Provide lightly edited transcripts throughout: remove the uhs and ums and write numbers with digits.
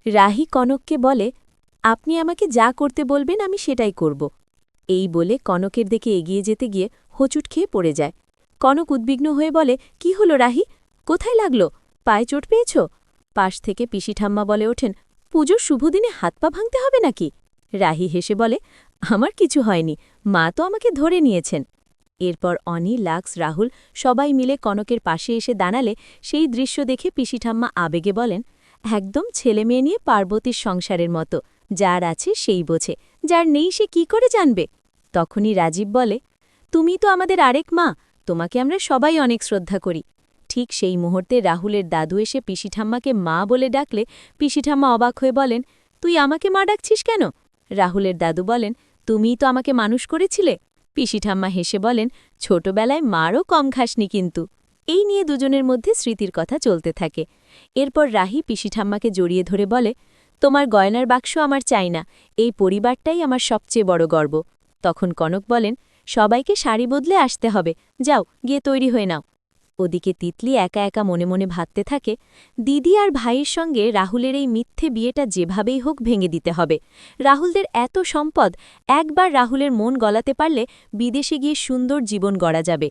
রাহি কনককে বলে, আপনি আমাকে যা করতে বলবেন আমি সেটাই করব। এই বলে কনকের দিকে এগিয়ে যেতে গিয়ে হোঁচট খেয়ে পড়ে যায়। কনক উদ্বিগ্ন হয়ে বলে, কি হলো রাহি? কোথায় লাগলো? পায়ে চোট পেয়েছ? পাশ থেকে পিসি ঠাম্মা বলে ওঠেন, পুজোর শুভ দিনে হাত পা ভাঙতে হবে নাকি? রাহি হেসে বলে, আমার কিছু হয়নি, মা তো আমাকে ধরে নিয়েছেন। এরপর অনি, লাক্স, রাহুল সবাই মিলে কনকের পাশে এসে দাঁড়ালে সেই দৃশ্য দেখে পিসি ঠাম্মা আবেগে বলেন, একদম ছেলেমেয়ে নিয়ে পার্বতীর সংসারের মতো, যার আছে সেই বোঝে, যার নেই সে কি করে জানবে। তখনই রাজীব বলে, তুমি তো আমাদের আরেক মা, তোমাকে আমরা সবাই অনেক শ্রদ্ধা করি। ঠিক সেই মুহূর্তে রাহুলের দাদু এসে পিসি ঠাম্মাকে মা বলে ডাকলে পিসি ঠাম্মা অবাক হয়ে বলেন, তুই আমাকে মা ডাকছিস কেন? রাহুলের দাদু বলেন, তুমিই তো আমাকে মানুষ করেছিলে। পিসি ঠাম্মা হেসে বলেন, ছোটবেলায় মারও কম খাসনি কিন্তু। এই নিয়ে দুজনের মধ্যে স্মৃতির কথা চলতে থাকে। এরপর রাহি পিসি ঠাম্মাকে জড়িয়ে ধরে বলে, তোমার গয়নার বাক্স আমার চাই না, এই পরিবারটাই আমার সবচেয়ে বড় গর্ব। তখন কনক বলেন, সবাইকে শাড়ি বদলে আসতে হবে, যাও গিয়ে তৈরি হয়ে নাও। ওদিকে তিতলি একা একা মনে মনে ভাবতে থাকে, দিদি আর ভাইয়ের সঙ্গে রাহুলের এই মিথ্যে বিয়েটা যেভাবেই হোক ভেঙে দিতে হবে। রাহুলদের এত সম্পদ, একবার রাহুলের মন গলাতে পারলে বিদেশে গিয়ে সুন্দর জীবন গড়া যাবে।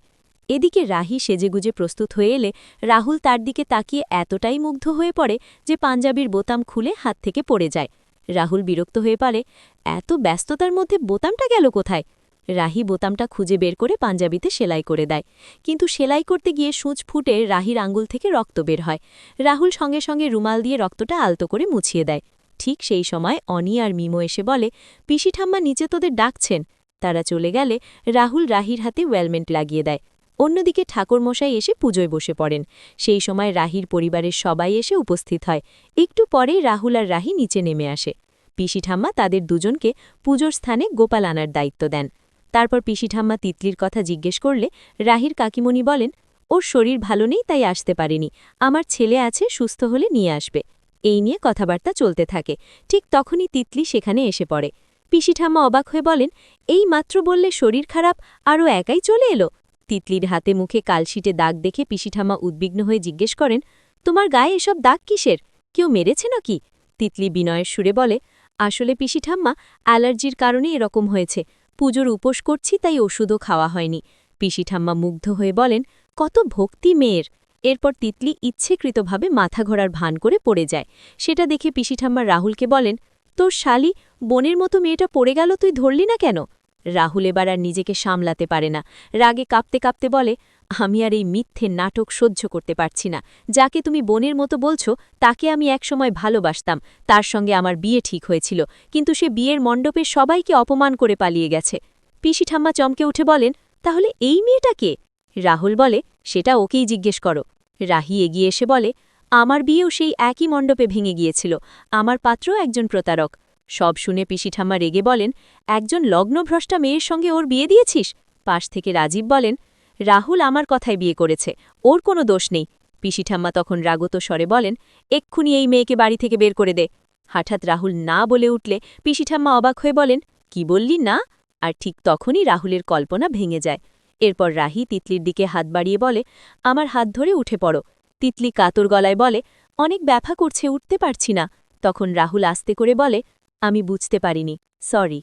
এদিকে রাহি সেজেগুজে প্রস্তুত হয়ে এলে রাহুল তার দিকে তাকিয়ে এতটাই মুগ্ধ হয়ে পড়ে যে পাঞ্জাবির বোতাম খুলে হাত থেকে পড়ে যায়। রাহুল বিরক্ত হয়ে পারে, এত ব্যস্ততার মধ্যে বোতামটা গেল কোথায়? রাহি বোতামটা খুঁজে বের করে পাঞ্জাবিতে সেলাই করে দেয়, কিন্তু সেলাই করতে গিয়ে সূচ ফুটে রাহির আঙ্গুল থেকে রক্ত বের হয়। রাহুল সঙ্গে সঙ্গে রুমাল দিয়ে রক্তটা আলতো করে মুছিয়ে দেয়। ঠিক সেই সময় অনি আর মিমো এসে বলে, পিসি ঠাম্মা নিচে তোদের ডাকছেন। তারা চলে গেলে রাহুল রাহির হাতে ওয়েলমেন্ট লাগিয়ে দেয়। অন্যদিকে ঠাকুরমশাই এসে পুজোয় বসে পড়েন। সেই সময় রাহির পরিবারের সবাই এসে উপস্থিত হয়। একটু পরেই রাহুল আর রাহি নিচে নেমে আসে। পিসি ঠাম্মা তাদের দুজনকে পুজোর স্থানে গোপাল আনার দায়িত্ব দেন। তারপর পিসি ঠাম্মা তিতলির কথা জিজ্ঞেস করলে রাহির কাকিমণি বলেন, ওর শরীর ভালো নেই তাই আসতে পারেনি, আমার ছেলে আছে, সুস্থ হলে নিয়ে আসবে। এই নিয়ে কথাবার্তা চলতে থাকে। ঠিক তখনই তিতলি সেখানে এসে পড়ে। পিসি ঠাম্মা অবাক হয়ে বলেন, এই মাত্র বললে শরীর খারাপ, আরও একাই চলে এলো? তিতলির হাতে মুখে কালশিটে দাগ দেখে পিসি ঠাম্মা উদ্বিগ্ন হয়ে জিজ্ঞেস করেন, তোমার গায়ে এসব দাগ কিসের? কেউ মেরেছে নাকি? তিতলি বিনয়ের সুরে বলে, আসলে পিসি ঠাম্মা, অ্যালার্জির কারণে এরকম হয়েছে, পুজোর উপোস করছি তাই ওষুধও খাওয়া হয়নি। পিসি ঠাম্মা মুগ্ধ হয়ে বলেন, কত ভক্তি মেয়ের। এরপর তিতলি ইচ্ছেকৃতভাবে মাথা ঘোরার ভান করে পড়ে যায়। সেটা দেখে পিসি ঠাম্মা রাহুলকে বলেন, তোর শালি, বোনের মতো মেয়েটা পড়ে গেল, তুই ধরলি না কেন? রাহুল এবার আর নিজেকে সামলাতে পারে না, রাগে কাঁপতে কাঁপতে বলে, আমি আর এই মিথ্যে নাটক সহ্য করতে পারছি না। যাকে তুমি বোনের মতো বলছো তাকে আমি একসময় ভালোবাসতাম, তার সঙ্গে আমার বিয়ে ঠিক হয়েছিল, কিন্তু সে বিয়ের মণ্ডপে সবাইকে অপমান করে পালিয়ে গেছে। পিসি ঠাম্মা চমকে উঠে বলেন, তাহলে এই মেয়েটা কে? রাহুল বলে, সেটা ওকেই জিজ্ঞেস করো। রাহি এগিয়ে এসে বলে, আমার বিয়েও সেই একই মণ্ডপে ভেঙে গিয়েছিল, আমার পাত্রও একজন প্রতারক। সব শুনে পিসি ঠাম্মা রেগে বলেন, একজন লগ্নভ্রষ্টা মেয়ের সঙ্গে ওর বিয়ে দিয়েছিস? পাশ থেকে রাজীব বলেন, রাহুল আমার কথায় বিয়ে করেছে, ওর কোনো দোষ নেই। পিসি ঠাম্মা তখন রাগত স্বরে বলেন, এক্ষুনি এই মেয়েকে বাড়ি থেকে বের করে দে। হঠাৎ রাহুল না বলে উঠলে পিসি ঠাম্মা অবাক হয়ে বলেন, কি বললি না? আর ঠিক তখনই রাহুলের কল্পনা ভেঙে যায়। এরপর রাহি তিতলির দিকে হাত বাড়িয়ে বলে, আমার হাত ধরে উঠে পড়ো। তিতলি কাতর গলায় বলে, অনেক ব্যথা করছে, উঠতে পারছি না। তখন রাহুল আস্তে করে বলে, আমি বুঝতে পারিনি, সরি।